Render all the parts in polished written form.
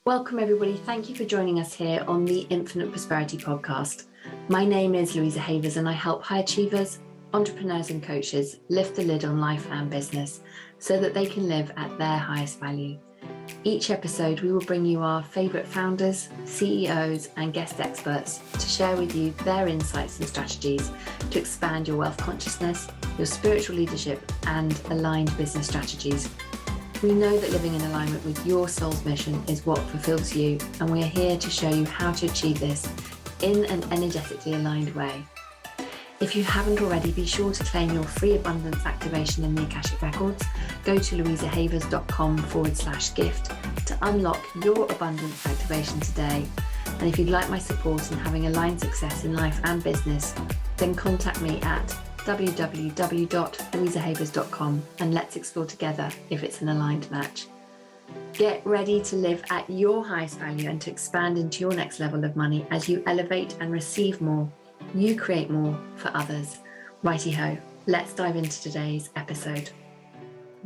Welcome everybody. Thank you for joining us here on the Infinite Prosperity Podcast. My name is Louisa and I help high achievers, entrepreneurs and coaches lift the lid on life and business so that they can live at their highest value. Each episode we will bring you our favourite founders, CEOs and guest experts to share with you their insights and strategies to expand your wealth consciousness, your spiritual leadership and aligned business strategies. We know that living in alignment with your soul's mission is what fulfills you, and we are here to show you how to achieve this in an energetically aligned way. If you haven't already, be sure to claim your free abundance activation in the Akashic Records. Go to louisahavers.com/gift to unlock your abundance activation today. And if you'd like my support in having aligned success in life and business, then contact me at www.louisahavers.com and let's explore together if it's an aligned match. Get ready to live at your highest value and to expand into your next level of money as you elevate and receive more. You create more for others. Righty ho, let's dive into today's episode.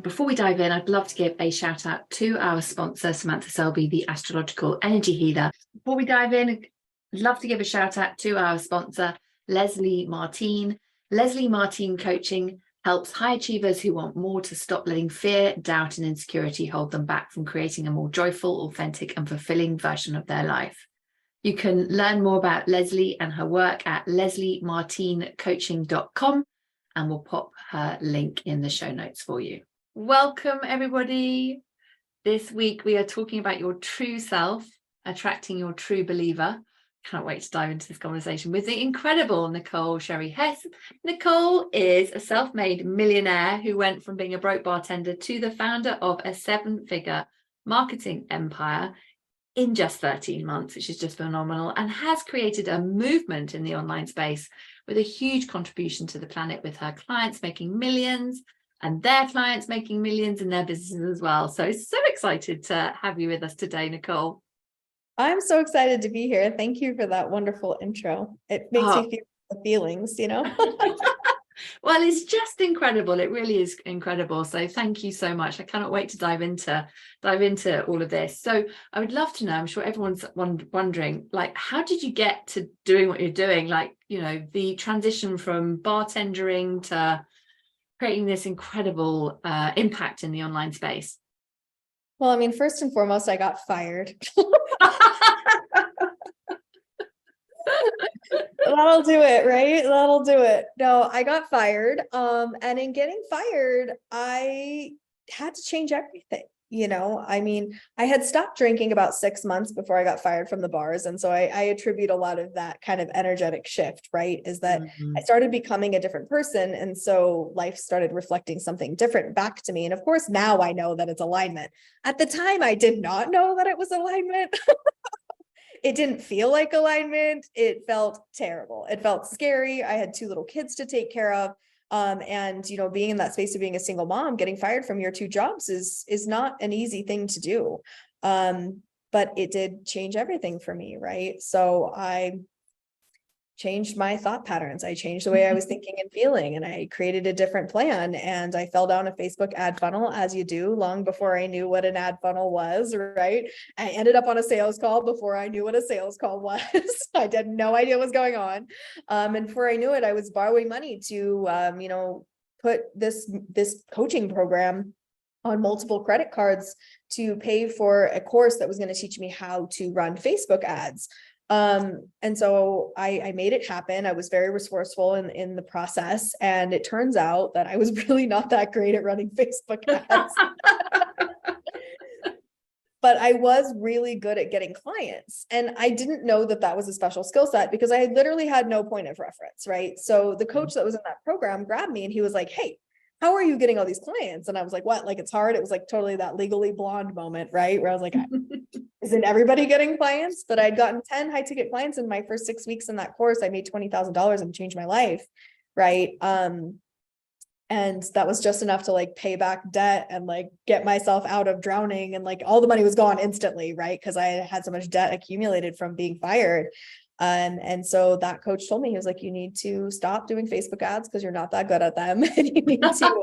Before we dive in, I'd love to give a shout out to our sponsor, Samantha Selby, the astrological energy healer. Before we dive in, I'd love to give a shout out to our sponsor, Leslie Martin. Leslie Martin Coaching helps high achievers who want more to stop letting fear, doubt, and insecurity hold them back from creating a more joyful, authentic, and fulfilling version of their life. You can learn more about Leslie and her work at lesliemartincoaching.com, and we'll pop her link in the show notes for you. Welcome, everybody. This week we are talking about your true self, attracting your true believer. Can't wait to dive into this conversation with the incredible Nicole Cherie Hesse. Nicole is a self-made millionaire who went from being a broke bartender to the founder of a 7-figure marketing empire in just 13 months, which is just phenomenal, and has created a movement in the online space with a huge contribution to the planet, with her clients making millions and their clients making millions in their businesses as well. So excited to have you with us today, Nicole. I'm so excited to be here. Thank you for that wonderful intro. It makes me feel the feelings, Well, it's just incredible. It really is incredible. So thank you so much. I cannot wait to dive into all of this. So I would love to know, I'm sure everyone's wondering, like, how did you get to doing what you're doing? Like, the transition from bartendering to creating this incredible impact in the online space. Well, I mean, first and foremost, I got fired. That'll do it, right? That'll do it. No, I got fired. And in getting fired, I had to change everything. I mean, I had stopped drinking about 6 months before I got fired from the bars. And so I attribute a lot of that kind of energetic shift, right? Is that I started becoming a different person. And so life started reflecting something different back to me. And of course, now I know that it's alignment. At the time, I did not know that it was alignment. It didn't feel like alignment. It felt terrible. It felt scary. I had 2 little kids to take care of. And being in that space of being a single mom, getting fired from your 2 jobs is not an easy thing to do. But it did change everything for me, right? So I changed my thought patterns. I changed the way I was thinking and feeling, and I created a different plan. And I fell down a Facebook ad funnel, as you do, long before I knew what an ad funnel was, right? I ended up on a sales call before I knew what a sales call was. I had no idea what was going on. And before I knew it, I was borrowing money to, put this coaching program on multiple credit cards to pay for a course that was going to teach me how to run Facebook ads. And so I made it happen. I was very resourceful in the process. And it turns out that I was really not that great at running Facebook ads. But I was really good at getting clients. And I didn't know that that was a special skill set because I literally had no point of reference, right? So the coach that was in that program grabbed me and he was like, "Hey, how are you getting all these clients?" And I was like, "What? Like, it's hard." It was like totally that Legally Blonde moment, right? Where I was like, isn't everybody getting clients? But I'd gotten 10 high ticket clients in my first 6 weeks in that course. I made $20,000 and changed my life. Right. And that was just enough to like pay back debt and like get myself out of drowning. And like all the money was gone instantly. Right. Cause I had so much debt accumulated from being fired. And so that coach told me, he was like, "You need to stop doing Facebook ads because you're not that good at them. And you need to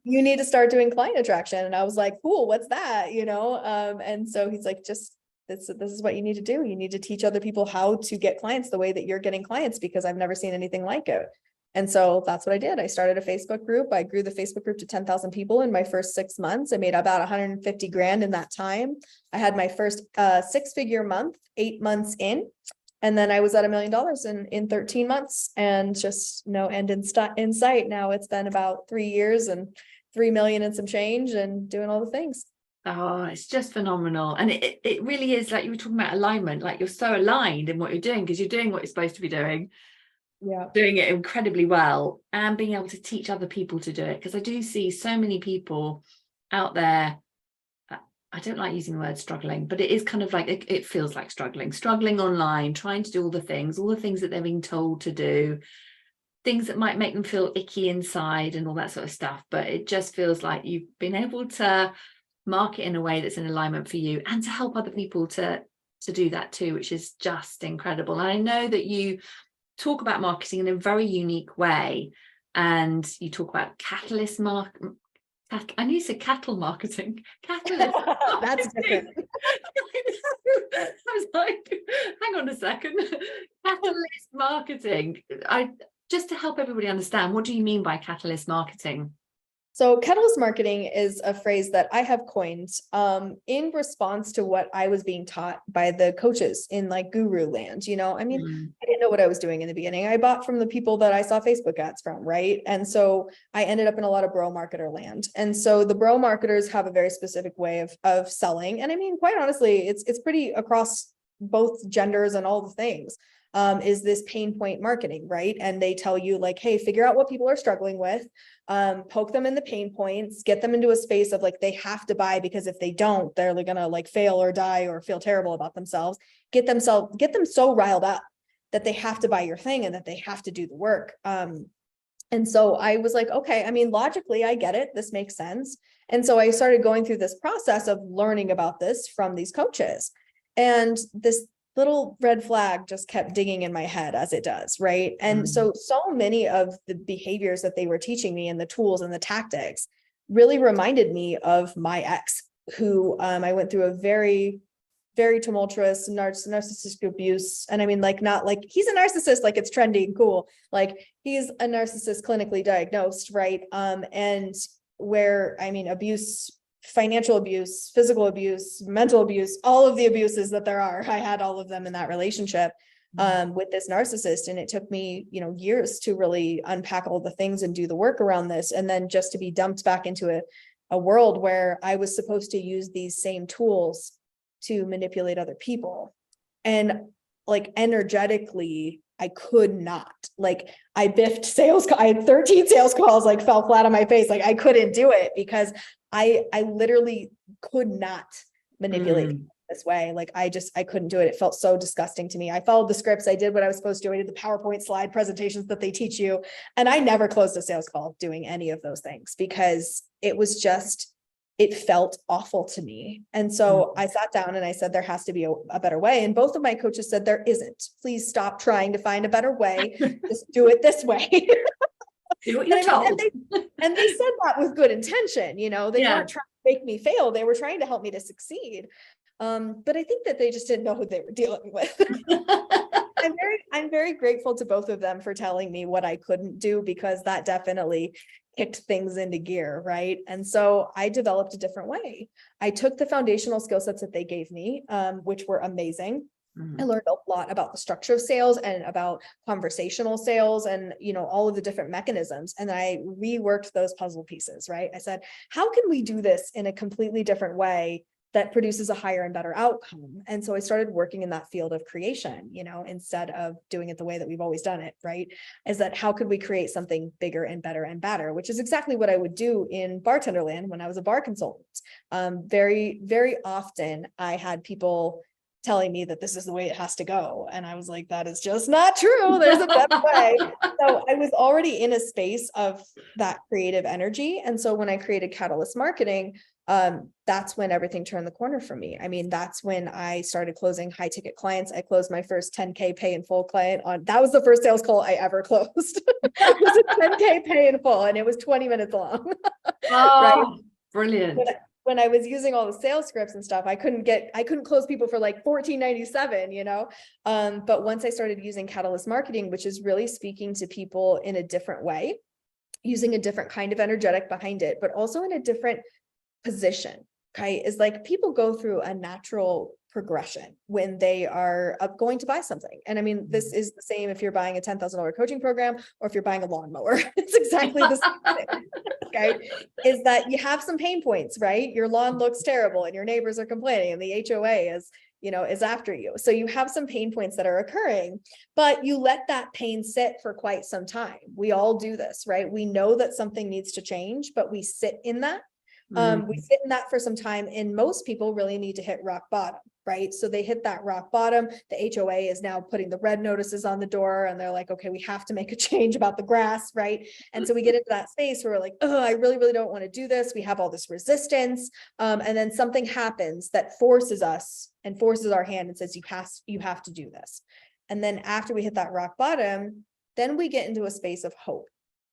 you need to start doing client attraction. And I was like, cool, what's that? And so he's like, just this is what you need to do. You need to teach other people how to get clients the way that you're getting clients, because I've never seen anything like it. And so that's what I did. I started a Facebook group. I grew the Facebook group to 10,000 people in my first 6 months. I made about 150 grand in that time. I had my first 6-figure month, 8 months in. And then I was at $1 million in 13 months, and just no end in sight. Now it's been about 3 years and 3 million and some change, and doing all the things. Oh, it's just phenomenal. And it really is, like you were talking about alignment, like you're so aligned in what you're doing, because you're doing what you're supposed to be doing. Yeah. Doing it incredibly well, and being able to teach other people to do it. Because I do see so many people out there, I don't like using the word struggling, but it is kind of like, it feels like struggling online, trying to do all the things that they're being told to do, things that might make them feel icky inside and all that sort of stuff. But it just feels like you've been able to market in a way that's in alignment for you, and to help other people to do that too, which is just incredible. And I know that you talk about marketing in a very unique way, and you talk about catalyst I knew you said cattle marketing. Catalyst. That's different. I was like, hang on a second. Catalyst marketing. Just to help everybody understand, what do you mean by catalyst marketing? So catalyst marketing is a phrase that I have coined in response to what I was being taught by the coaches in like guru land. I didn't know what I was doing in the beginning. I bought from the people that I saw Facebook ads from, right? And so I ended up in a lot of bro marketer land. And so the bro marketers have a very specific way of selling. And I mean, quite honestly, it's pretty across both genders and all the things. Is this pain point marketing, right? And they tell you like, hey, figure out what people are struggling with, poke them in the pain points, get them into a space of like, they have to buy, because if they don't, they're gonna like fail or die or feel terrible about themselves. Get them so riled up that they have to buy your thing and that they have to do the work. And so I was like, okay, I mean, logically, I get it. This makes sense. And so I started going through this process of learning about this from these coaches. And this little red flag just kept dinging in my head, as it does, right? And so many of the behaviors that they were teaching me and the tools and the tactics really reminded me of my ex, who I went through a very, very tumultuous narcissistic abuse. And I mean, like, not like he's a narcissist, like it's trendy and cool. Like he's a narcissist clinically diagnosed, right? And where, I mean, abuse, financial abuse, physical abuse, mental abuse, all of the abuses that there are. I had all of them in that relationship with this narcissist. And it took me, years to really unpack all the things and do the work around this. And then just to be dumped back into a world where I was supposed to use these same tools to manipulate other people. And like energetically, I could not. Like I biffed sales. I had 13 sales calls, like fell flat on my face. Like I couldn't do it because I literally could not manipulate people this way. Like I couldn't do it. It felt so disgusting to me. I followed the scripts. I did what I was supposed to do. I did the PowerPoint slide presentations that they teach you. And I never closed a sales call doing any of those things, because it felt awful to me. And so I sat down and I said, there has to be a better way. And both of my coaches said, there isn't. Please stop trying to find a better way. Just do it this way. Do what you're told. And they said that with good intention. They weren't trying to make me fail. They were trying to help me to succeed. But I think that they just didn't know who they were dealing with. I'm very grateful to both of them for telling me what I couldn't do, because that definitely kicked things into gear, right? And so I developed a different way. I took the foundational skill sets that they gave me, which were amazing. I learned a lot about the structure of sales and about conversational sales and, all of the different mechanisms. And I reworked those puzzle pieces, right? I said, how can we do this in a completely different way that produces a higher and better outcome? And so I started working in that field of creation, instead of doing it the way that we've always done it, right? Is that how could we create something bigger and better and better, which is exactly what I would do in bartender land when I was a bar consultant. Very, very often I had people telling me that this is the way it has to go. And I was like, that is just not true. There's a better way. So I was already in a space of that creative energy. And so when I created Catalyst Marketing, that's when everything turned the corner for me. I mean, that's when I started closing high ticket clients. I closed my first 10K pay in full client that was the first sales call I ever closed. It was a 10K pay in full, and it was 20 minutes long. right? Oh, brilliant. When I was using all the sales scripts and stuff, I couldn't close people for like $14.97, you know? But once I started using Catalyst marketing, which is really speaking to people in a different way, using a different kind of energetic behind it, but also in a different position. Okay, is like people go through a natural progression when they are going to buy something. And I mean, this is the same if you're buying a $10,000 coaching program or if you're buying a lawnmower. It's exactly the same thing. Okay, is that you have some pain points, right? Your lawn looks terrible and your neighbors are complaining and the HOA is after you. So you have some pain points that are occurring, but you let that pain sit for quite some time. We all do this, right? We know that something needs to change, but we sit in that. We sit in that for some time, and most people really need to hit rock bottom, right? So they hit that rock bottom. The HOA is now putting the red notices on the door, and they're like, okay, we have to make a change about the grass, right? And so we get into that space where we're like, oh, I really, really don't want to do this. We have all this resistance. And then something happens that forces us and forces our hand and says, you have to do this. And then after we hit that rock bottom, then we get into a space of hope.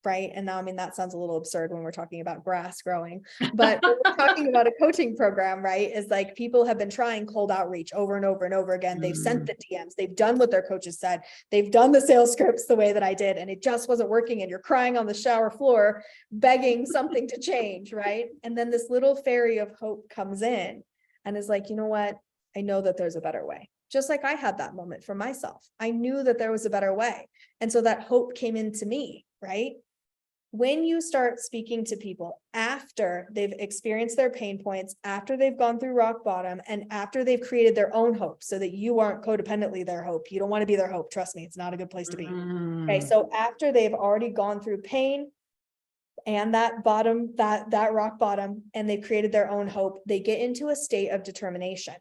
Right. And now, I mean, that sounds a little absurd when we're talking about grass growing, but when we're talking about a coaching program, right, is like people have been trying cold outreach over and over and over again. They've sent the DMs, they've done what their coaches said, they've done the sales scripts the way that I did, and it just wasn't working. And you're crying on the shower floor, begging something to change. Right. And then this little fairy of hope comes in and is like, you know what? I know that there's a better way. Just like I had that moment for myself. I knew that there was a better way. And so that hope came into me, right? When you start speaking to people after they've experienced their pain points, after they've gone through rock bottom, and after they've created their own hope so that you aren't codependently their hope. You don't want to be their hope. Trust me, it's not a good place to be. Okay. So after they've already gone through pain and that bottom, that rock bottom, and they've created their own hope, they get into a state of determination.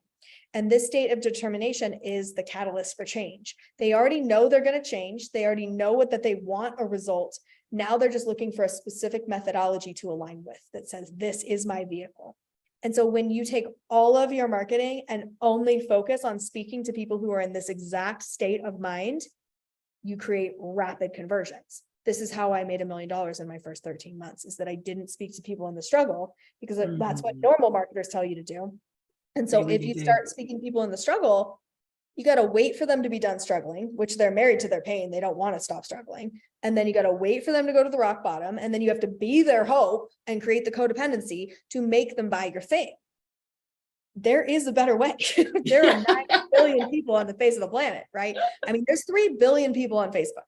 And this state of determination is the catalyst for change. They already know they're going to change. They already know that they want a result. Now they're just looking for a specific methodology to align with that says, this is my vehicle. And so when you take all of your marketing and only focus on speaking to people who are in this exact state of mind, you create rapid conversions. This is how I made $1 million in my first 13 months, is that I didn't speak to people in the struggle, because that's what normal marketers tell you to do. And so if you start speaking people in the struggle, you got to wait for them to be done struggling, which they're married to their pain. They don't want to stop struggling. And then you got to wait for them to go to the rock bottom. And then you have to be their hope and create the codependency to make them buy your thing. There is a better way. There are 9 billion people on the face of the planet, right? I mean, there's 3 billion people on Facebook.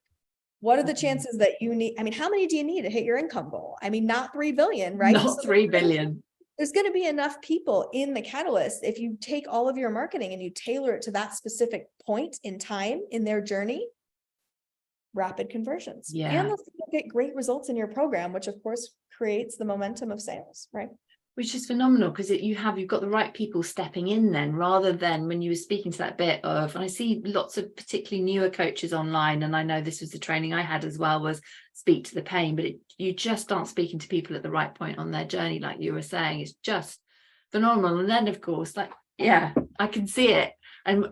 What are the chances that you need? I mean, how many do you need to hit your income goal? I mean, not 3 billion, right? Not 3 billion. There's going to be enough people in the catalyst if you take all of your marketing and you tailor it to that specific point in time in their journey. Rapid conversions. Yeah. And they'll get great results in your program, which of course creates the momentum of sales, right? Which is phenomenal, because you've got the right people stepping in then, rather than when you were speaking to that bit of, and I see lots of particularly newer coaches online, and I know this was the training I had as well, was speak to the pain, but you just aren't speaking to people at the right point on their journey, like you were saying. It's just phenomenal. And then of course, like, yeah, I can see it. And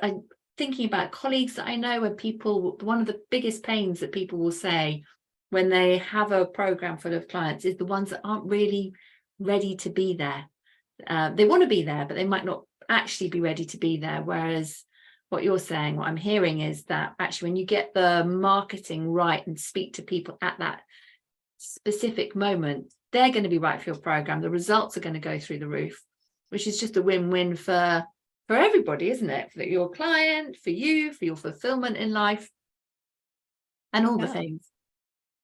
I'm thinking about colleagues that I know, where people, one of the biggest pains that people will say when they have a program full of clients is the ones that aren't really ready to be there. They want to be there, but they might not actually be ready to be there. Whereas what you're saying, what I'm hearing, is that actually when you get the marketing right and speak to people at that specific moment, they're going to be right for your program. The results are going to go through the roof, which is just a win-win for everybody, isn't it? For your client, for you, for your fulfillment in life, and all the things.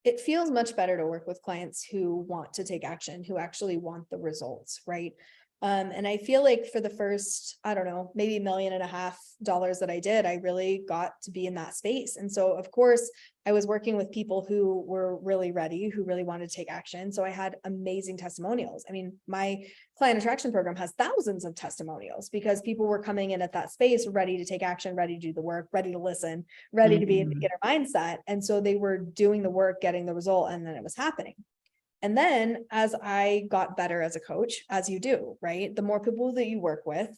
It feels much better to work with clients who want to take action, who actually want the results, right? And I feel like for the first, I don't know, maybe $1.5 million that I did, I really got to be in that space. And so of course I was working with people who were really ready, who really wanted to take action. So I had amazing testimonials. I mean, my client attraction program has thousands of testimonials, because people were coming in at that space, ready to take action, ready to do the work, ready to listen, ready to be in the beginner mindset. And so they were doing the work, getting the result, and then it was happening. And then as I got better as a coach, as you do, right? The more people that you work with,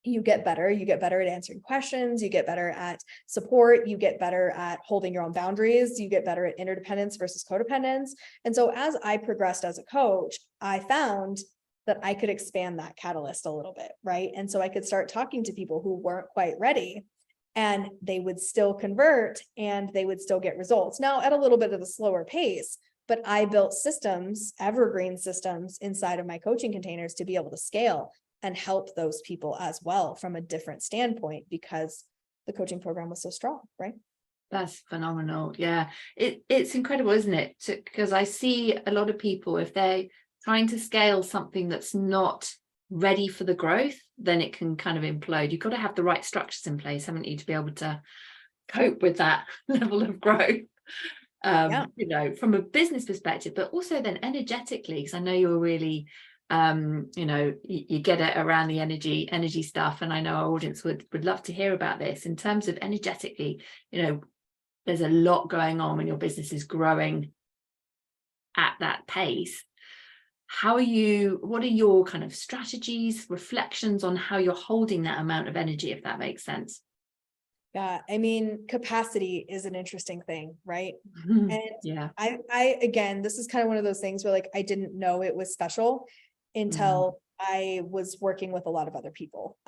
you get better. You get better at answering questions. You get better at support. You get better at holding your own boundaries. You get better at interdependence versus codependence. And so as I progressed as a coach, I found that I could expand that catalyst a little bit, right? And so I could start talking to people who weren't quite ready, and they would still convert and they would still get results. Now at a little bit of a slower pace, but I built systems, evergreen systems inside of my coaching containers to be able to scale and help those people as well from a different standpoint, because the coaching program was so strong, right? That's phenomenal. Yeah, it's incredible, isn't it? Because I see a lot of people, if they're trying to scale something that's not ready for the growth, then it can kind of implode. You've got to have the right structures in place, haven't you, to be able to cope with that level of growth. You know, from a business perspective, but also then energetically, because I know you're really you know, you get it around the energy stuff, and I know our audience would love to hear about this in terms of energetically. You know, there's a lot going on when your business is growing at that pace. What are your kind of strategies, reflections on how you're holding that amount of energy, if that makes sense? Yeah, I mean, capacity is an interesting thing, right? And Yeah. I again, this is kind of one of those things where like I didn't know it was special until I was working with a lot of other people.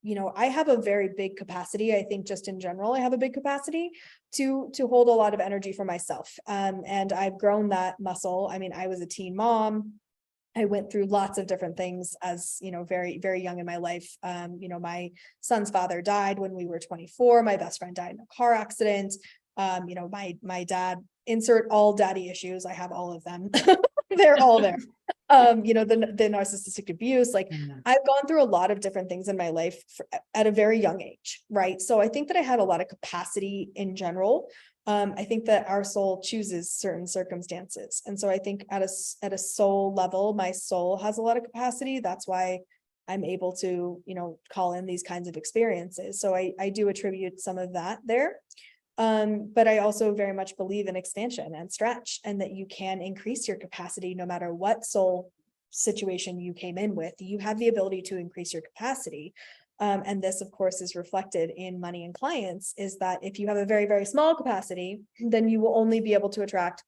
You know, I have a very big capacity. I think just in general, I have a big capacity to hold a lot of energy for myself. And I've grown that muscle. I mean, I was a teen mom. I went through lots of different things as, you know, very, very young in my life. You know, my son's father died when we were 24. My best friend died in a car accident. You know, my dad, insert all daddy issues. I have all of them. They're all there. You know, the narcissistic abuse, like I've gone through a lot of different things in my life at a very young age, right? So I think that I had a lot of capacity in general. I think that our soul chooses certain circumstances. And so I think at a soul level, my soul has a lot of capacity. That's why I'm able to, you know, call in these kinds of experiences. So I do attribute some of that there. But I also very much believe in expansion and stretch, and that you can increase your capacity no matter what soul situation you came in with. You have the ability to increase your capacity. And this, of course, is reflected in money and clients, is that if you have a very, very small capacity, then you will only be able to attract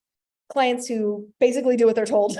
clients who basically do what they're told.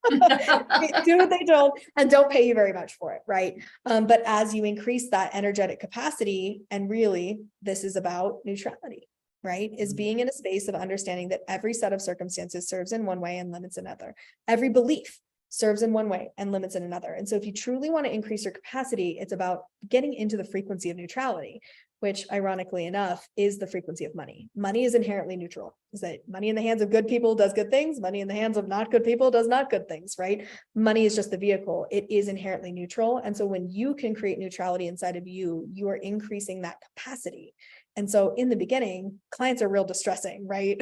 Do what they told and don't pay you very much for it, right? But as you increase that energetic capacity, and really this is about neutrality, right? Is being in a space of understanding that every set of circumstances serves in one way and limits another. Every belief serves in one way and limits in another. And so if you truly want to increase your capacity, it's about getting into the frequency of neutrality, which ironically enough is the frequency of money. Money is inherently neutral. Is that money in the hands of good people does good things, money in the hands of not good people does not good things, right? Money is just the vehicle. It is inherently neutral. And so when you can create neutrality inside of you, you are increasing that capacity. And so in the beginning, clients are real distressing, right?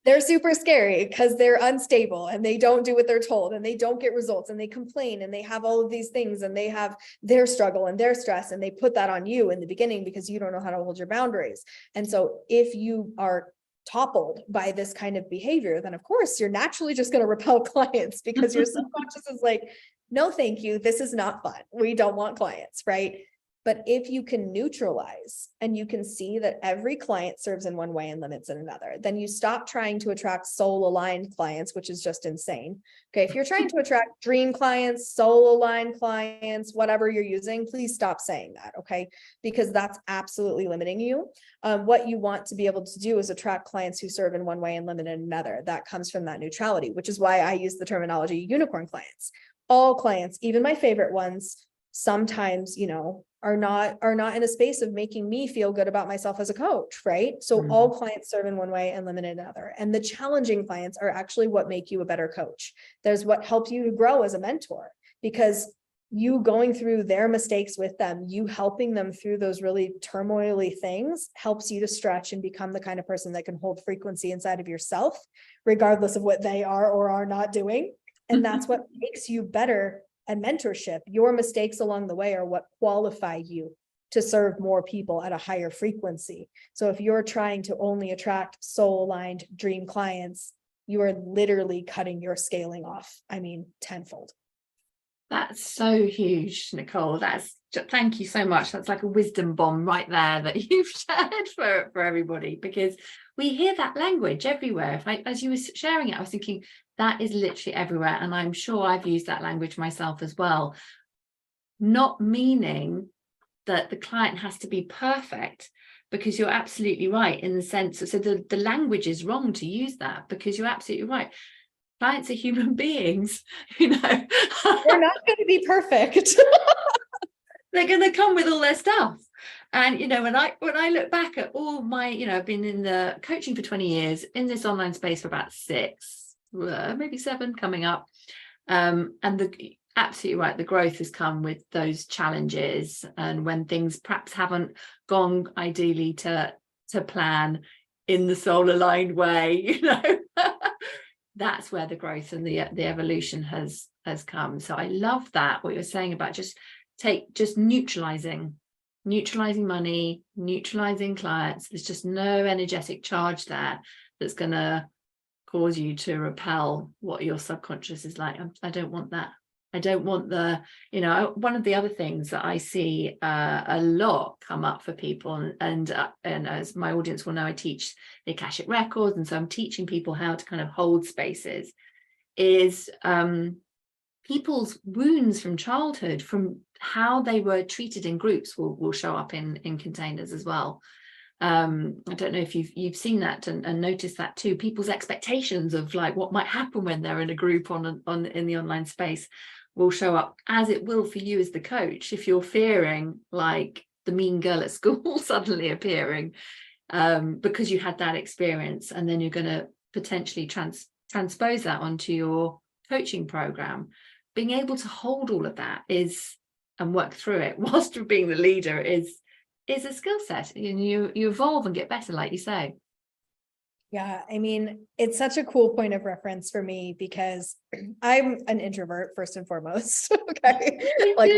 They're super scary because they're unstable and they don't do what they're told and they don't get results and they complain and they have all of these things and they have their struggle and their stress, and they put that on you in the beginning because you don't know how to hold your boundaries. And so if you are toppled by this kind of behavior, then of course you're naturally just going to repel clients, because your subconscious is like, no, thank you. This is not fun. We don't want clients, right? But if you can neutralize and you can see that every client serves in one way and limits in another, then you stop trying to attract soul aligned clients, which is just insane. Okay. If you're trying to attract dream clients, soul aligned clients, whatever you're using, please stop saying that. Okay. Because that's absolutely limiting you. What you want to be able to do is attract clients who serve in one way and limit in another. That comes from that neutrality, which is why I use the terminology unicorn clients. All clients, even my favorite ones, sometimes, you know, are not in a space of making me feel good about myself as a coach, right? So all clients serve in one way and limit in another. And the challenging clients are actually what make you a better coach. There's what helps you to grow as a mentor, because you going through their mistakes with them, you helping them through those really turmoily things, helps you to stretch and become the kind of person that can hold frequency inside of yourself, regardless of what they are or are not doing. And that's what makes you better. And mentorship, your mistakes along the way are what qualify you to serve more people at a higher frequency. So if you're trying to only attract soul aligned dream clients, you are literally cutting your scaling off. I mean, tenfold. That's so huge, Nicole. Thank you so much. That's like a wisdom bomb right there that you've shared for everybody, because we hear that language everywhere. As you were sharing it, I was thinking that is literally everywhere, and I'm sure I've used that language myself as well. Not meaning that the client has to be perfect, because you're absolutely right in the sense so the language is wrong to use that, because you're absolutely right. Clients are human beings, you know. They're not going to be perfect. They're going to come with all their stuff. And, you know, when I look back at all my, you know, I've been in the coaching for 20 years, in this online space for about 6, maybe 7 coming up. And absolutely right, the growth has come with those challenges. And when things perhaps haven't gone ideally to plan in the soul aligned way, you know, that's where the growth and the evolution has come. So I love that, what you're saying about just neutralizing money, neutralizing clients. There's just no energetic charge there that's going to cause you to repel what your subconscious is like. I don't want that. I don't want the, you know, one of the other things that I see a lot come up for people, and as my audience will know, I teach the Akashic Records, and so I'm teaching people how to kind of hold spaces, is people's wounds from childhood, from how they were treated in groups, will show up in containers as well. I don't know if you've seen that and noticed that too. People's expectations of like what might happen when they're in a group in the online space will show up, as it will for you as the coach, if you're fearing like the mean girl at school suddenly appearing, because you had that experience, and then you're going to potentially transpose that onto your coaching program. Being able to hold all of that and work through it whilst being the leader is a skill set, and you evolve and get better, like you say. Yeah, I mean, it's such a cool point of reference for me, because I'm an introvert first and foremost. Okay. Like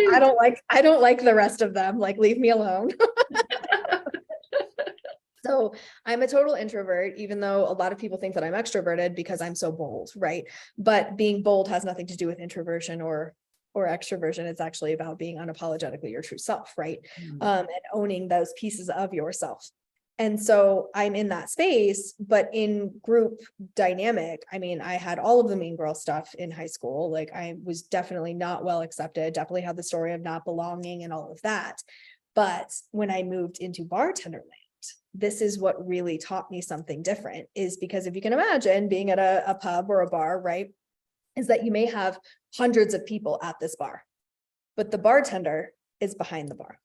I don't like the rest of them. Like, leave me alone. So I'm a total introvert, even though a lot of people think that I'm extroverted because I'm so bold, right? But being bold has nothing to do with introversion or extroversion. It's actually about being unapologetically your true self, right? And owning those pieces of yourself. And so I'm in that space, but in group dynamic, I mean, I had all of the mean girl stuff in high school. Like, I was definitely not well accepted, definitely had the story of not belonging and all of that. But when I moved into bartender land, this is what really taught me something different, is because if you can imagine being at a pub or a bar, right, is that you may have hundreds of people at this bar, but the bartender is behind the bar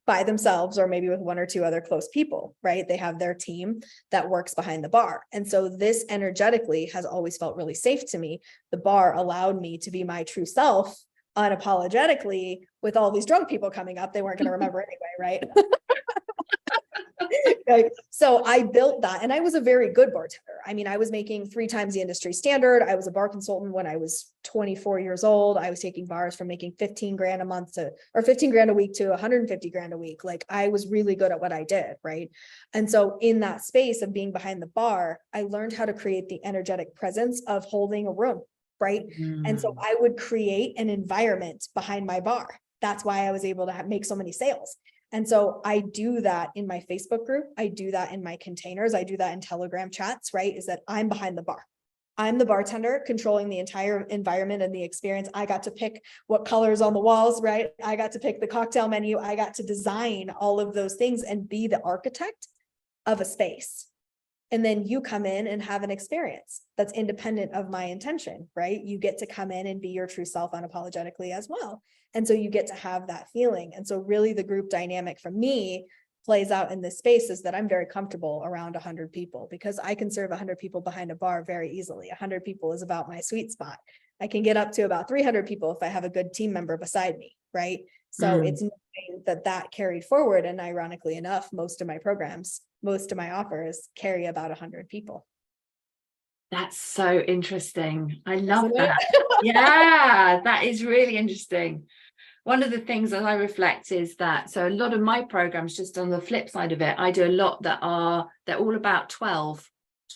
by themselves, or maybe with 1 or 2 other close people, right? They have their team that works behind the bar. And so this energetically has always felt really safe to me. The bar allowed me to be my true self unapologetically. With all these drunk people coming up, they weren't going to remember anyway, right? Like, so I built that, and I was a very good bartender. I mean, I was making 3 times the industry standard. I was a bar consultant when I was 24 years old. I was taking bars from making 15 grand a month or 15 grand a week to 150 grand a week. Like, I was really good at what I did, right? And so in that space of being behind the bar, I learned how to create the energetic presence of holding a room, right? And so I would create an environment behind my bar. That's why I was able to make so many sales. And so I do that in my Facebook group. I do that in my containers. I do that in Telegram chats, right? Is that I'm behind the bar. I'm the bartender controlling the entire environment and the experience. I got to pick what colors on the walls, right? I got to pick the cocktail menu. I got to design all of those things and be the architect of a space. And then you come in and have an experience that's independent of my intention, right? You get to come in and be your true self unapologetically as well. And so you get to have that feeling. And so really the group dynamic for me plays out in this space is that I'm very comfortable around 100 people, because I can serve 100 people behind a bar very easily. 100 people is about my sweet spot. I can get up to about 300 people if I have a good team member beside me, right? So it's knowing that carried forward. And ironically enough, most of my programs, most of my offers carry about 100 people. That's so interesting. I love that. Yeah, that is really interesting. One of the things that I reflect is that, so a lot of my programs, just on the flip side of it, I do a lot they're all about 12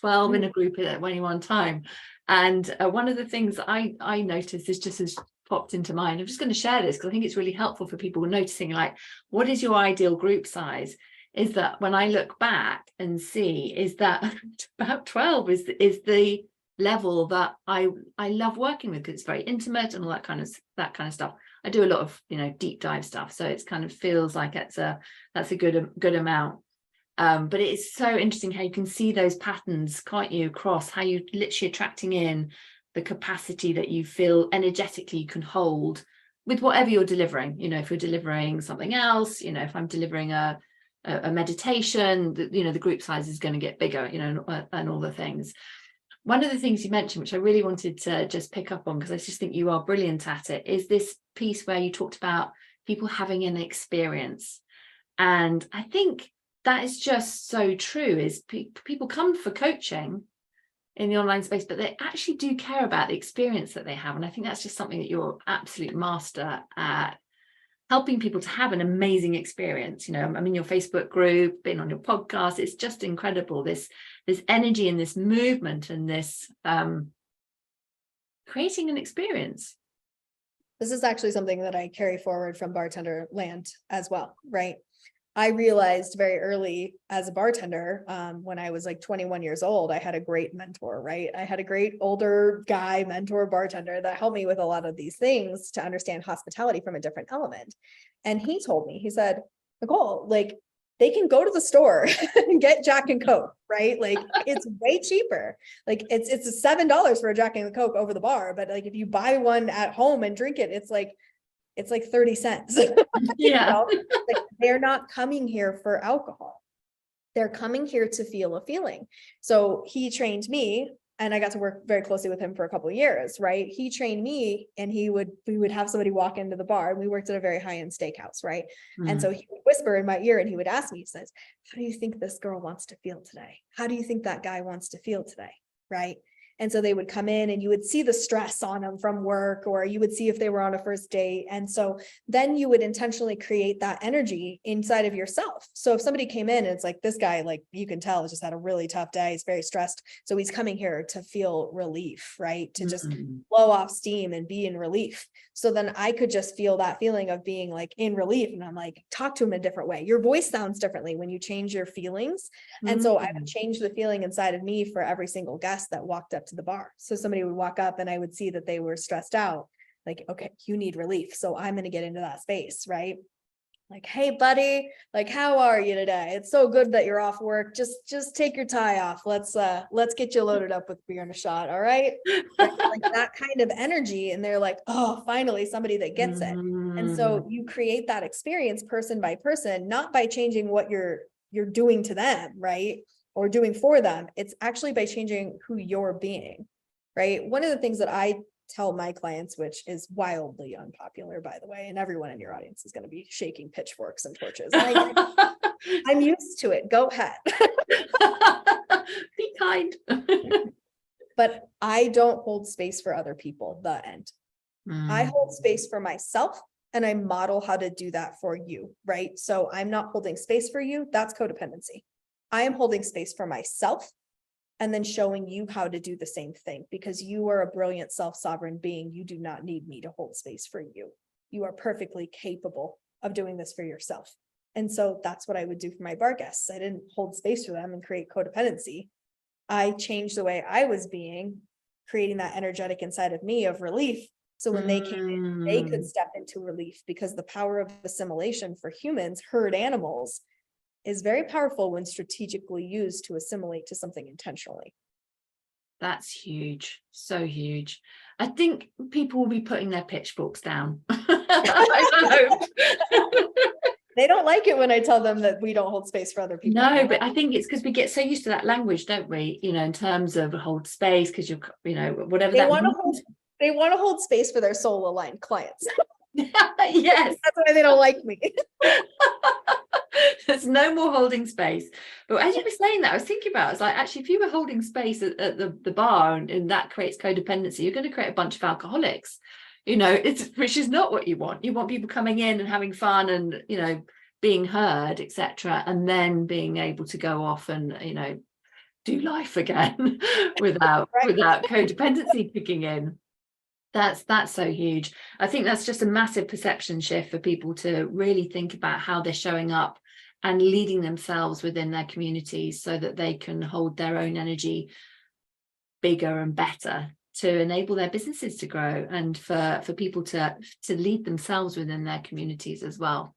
in a group at any one time. And one of the things I notice is just as popped into mind. I'm just going to share this because I think it's really helpful for people noticing, like, what is your ideal group size? Is that when I look back and see, is that about 12 is the level that I love working with, because it's very intimate and all that kind of stuff. I do a lot of, deep dive stuff, so it's kind of feels like that's a good amount. But it is so interesting how you can see those patterns, can't you, across how you're literally attracting in the capacity that you feel energetically you can hold with whatever you're delivering. If you're delivering something else, if I'm delivering a meditation, the group size is going to get bigger, and all the things. One of the things you mentioned, which I really wanted to just pick up on, because I just think you are brilliant at it, is this piece where you talked about people having an experience. And I think that is just so true, is people come for coaching in the online space, but they actually do care about the experience that they have. And I think that's just something that you're absolute master at, helping people to have an amazing experience. I'm in your Facebook group, been on your podcast. It's just incredible, this energy and this movement and this creating an experience. This is actually something that I carry forward from bartender land as well, right? I realized very early as a bartender, when I was like 21 years old, I had a great mentor, right? I had a great older guy mentor bartender that helped me with a lot of these things to understand hospitality from a different element. And he told me, he said, Nicole, like, they can go to the store and get Jack and Coke, right? Like, it's way cheaper. Like, it's $7 for a Jack and Coke over the bar. But like, if you buy one at home and drink it, it's like 30 cents. Yeah. Like, they're not coming here for alcohol. They're coming here to feel a feeling. So he trained me, and I got to work very closely with him for a couple of years, right? He trained me, and we would have somebody walk into the bar, and we worked at a very high-end steakhouse, right? And so he would whisper in my ear, and he would ask me, he says, how do you think this girl wants to feel today? How do you think that guy wants to feel today? Right? And so they would come in, and you would see the stress on them from work, or you would see if they were on a first date. And so then you would intentionally create that energy inside of yourself. So if somebody came in and it's like, this guy, like, you can tell, just had a really tough day. He's very stressed. So he's coming here to feel relief, right? To just blow off steam and be in relief. So then I could just feel that feeling of being like in relief. And I'm like, talk to him a different way. Your voice sounds differently when you change your feelings. And so I would change the feeling inside of me for every single guest that walked up to the bar. So somebody would walk up and I would see that they were stressed out. Like, okay, you need relief. So I'm going to get into that space, right? Like, hey, buddy, like, how are you today? It's so good that you're off work. Just take your tie off. Let's get you loaded up with beer and a shot. All right. Like that kind of energy. And they're like, oh, finally somebody that gets it. And so you create that experience person by person, not by changing what you're doing to them, right? Or doing for them. It's actually by changing who you're being, right? One of the things that I tell my clients, which is wildly unpopular, by the way, and everyone in your audience is going to be shaking pitchforks and torches. I'm used to it. Go ahead. Be kind. But I don't hold space for other people, the end. I hold space for myself, and I model how to do that for you, right? So I'm not holding space for you. That's codependency. I am holding space for myself and then showing you how to do the same thing, because you are a brilliant self-sovereign being. You do not need me to hold space for you. You are perfectly capable of doing this for yourself. And so that's what I would do for my bar guests. I didn't hold space for them and create codependency. I changed the way I was being, creating that energetic inside of me of relief. So when they came in, they could step into relief, because the power of assimilation for humans, herd animals, is very powerful when strategically used to assimilate to something intentionally. That's huge. So huge. I think people will be putting their pitchforks down. They don't like it when I tell them that we don't hold space for other people. No, but I think it's because we get so used to that language, don't we? In terms of hold space, because whatever they that want means. They want to hold space for their soul aligned clients. Yes. That's why they don't like me. There's no more holding space. But as you were saying that, I was thinking about, it's like, actually, if you were holding space at the bar and that creates codependency, you're going to create a bunch of alcoholics, which is not what you want. You want people coming in and having fun and, being heard, etc. And then being able to go off and, do life again without codependency kicking in. That's so huge. I think that's just a massive perception shift for people to really think about how they're showing up and leading themselves within their communities so that they can hold their own energy bigger and better to enable their businesses to grow, and for people to lead themselves within their communities as well.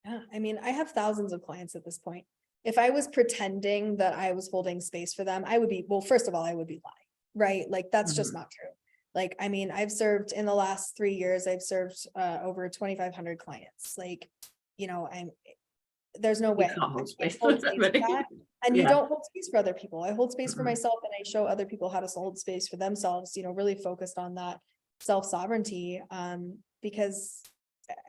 Yeah, I mean, I have thousands of clients at this point. If I was pretending that I was holding space for them, I would be, well, first of all, I would be lying, right? Like that's just not true. Like, I mean, I've served in the last 3 years, I've served over 2,500 clients. Like, you know, there's no way. You can't hold space hold for space that for many. that. And you don't hold space for other people. I hold space for Mm-mm. myself, and I show other people how to hold space for themselves, you know, really focused on that self-sovereignty. Because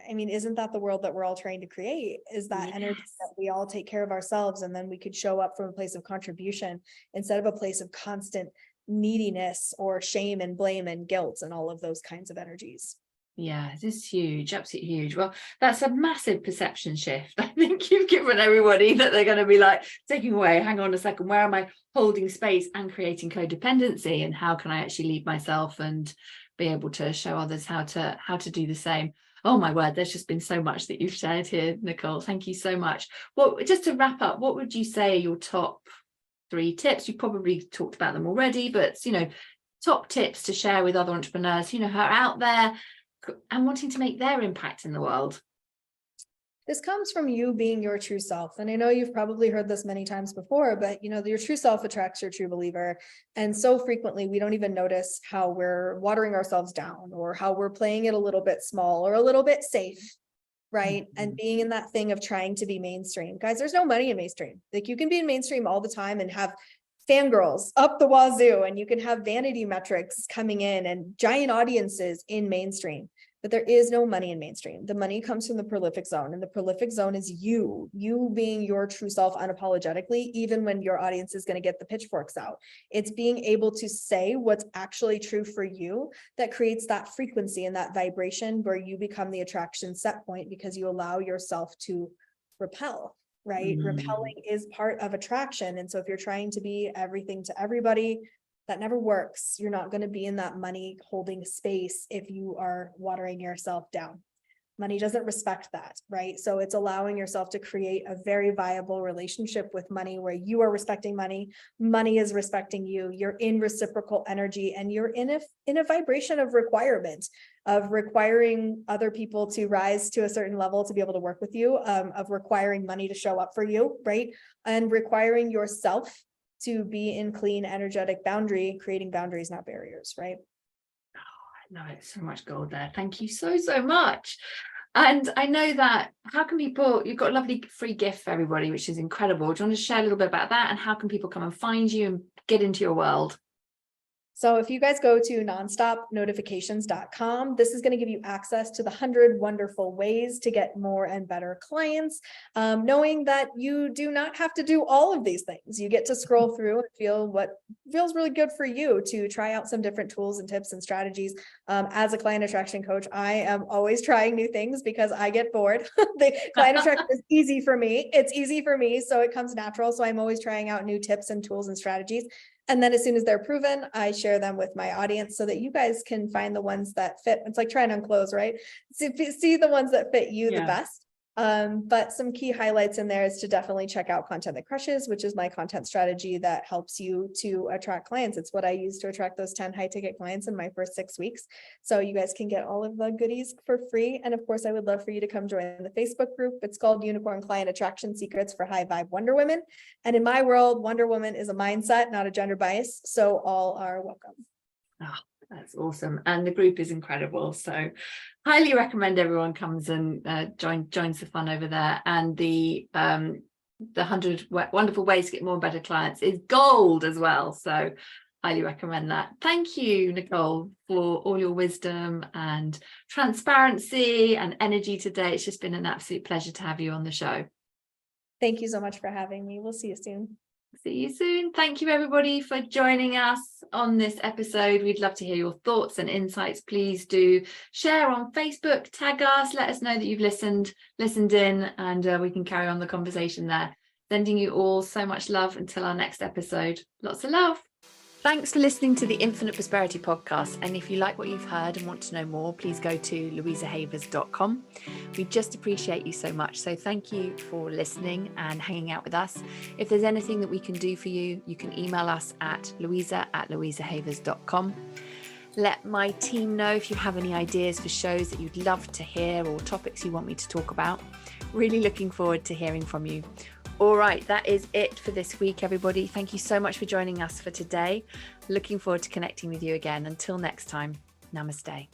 I mean, isn't that the world that we're all trying to create? Is that energy Yes. that we all take care of ourselves, and then we could show up from a place of contribution instead of a place of constant neediness or shame and blame and guilt and all of those kinds of energies. Yeah, this is huge, absolutely huge. Well, that's a massive perception shift. I think you've given everybody that they're going to be like taking away, hang on a second, where am I holding space and creating codependency, and how can I actually lead myself and be able to show others how to do the same. Oh my word, there's just been so much that you've shared here, Nicole. Thank you so much. Well, just to wrap up, what would you say are your top 3 tips? You probably talked about them already, but top tips to share with other entrepreneurs who are out there and wanting to make their impact in the world. This comes from you being your true self. And I know you've probably heard this many times before, but your true self attracts your true believer. And so frequently we don't even notice how we're watering ourselves down, or how we're playing it a little bit small or a little bit safe. Right. And being in that thing of trying to be mainstream. Guys, there's no money in mainstream. Like, you can be in mainstream all the time and have fangirls up the wazoo, and you can have vanity metrics coming in and giant audiences in mainstream. But there is no money in mainstream. The money comes from the prolific zone, and the prolific zone is you being your true self unapologetically, even when your audience is going to get the pitchforks out. It's being able to say what's actually true for you that creates that frequency and that vibration where you become the attraction set point, because you allow yourself to repel, right? Repelling is part of attraction. And so if you're trying to be everything to everybody, that never works. You're not going to be in that money holding space if you are watering yourself down. Money doesn't respect that, right? So it's allowing yourself to create a very viable relationship with money where you are respecting money, money is respecting you, you're in reciprocal energy, and you're in a vibration of requirement, of requiring other people to rise to a certain level to be able to work with you, of requiring money to show up for you, right? And requiring yourself to be in clean, energetic boundary, creating boundaries, not barriers, right? Oh, I know, it's so much gold there. Thank you so much. And I know that, how can people, you've got a lovely free gift for everybody, which is incredible. Do you want to share a little bit about that, and how can people come and find you and get into your world? So if you guys go to nonstopnotifications.com, this is going to give you access to the 100 wonderful ways to get more and better clients, knowing that you do not have to do all of these things. You get to scroll through and feel what feels really good for you, to try out some different tools and tips and strategies. As a client attraction coach, I am always trying new things because I get bored. The client attraction is easy for me. It's easy for me, so it comes natural. So I'm always trying out new tips and tools and strategies. And then as soon as they're proven, I share them with my audience so that you guys can find the ones that fit. It's like trying on clothes, right? See the ones that fit you the best. But some key highlights in there is to definitely check out Content That Crushes, which is my content strategy that helps you to attract clients. It's what I use to attract those 10 high ticket clients in my first 6 weeks. So you guys can get all of the goodies for free. And of course, I would love for you to come join the Facebook group. It's called Unicorn Client Attraction Secrets for High Vibe Wonder Women. And in my world, Wonder Woman is a mindset, not a gender bias. So all are welcome. Oh, that's awesome. And the group is incredible. So highly recommend everyone comes and joins the fun over there. And the 100 wonderful ways to get more and better clients is gold as well. So highly recommend that. Thank you, Nicole, for all your wisdom and transparency and energy today. It's just been an absolute pleasure to have you on the show. Thank you so much for having me. We'll see you soon. See you soon. Thank you, everybody, for joining us on this episode. We'd love to hear your thoughts and insights. Please do share on Facebook, tag us, let us know that you've listened in, and we can carry on the conversation there. Sending you all so much love until our next episode. Lots of love. Thanks for listening to the Infinite Prosperity podcast. And if you like what you've heard and want to know more, please go to louisahavers.com. We just appreciate you so much. So thank you for listening and hanging out with us. If there's anything that we can do for you, you can email us at louisa@louisahavers.com. Let my team know if you have any ideas for shows that you'd love to hear or topics you want me to talk about. Really looking forward to hearing from you. All right, that is it for this week, everybody. Thank you so much for joining us for today. Looking forward to connecting with you again. Until next time, namaste.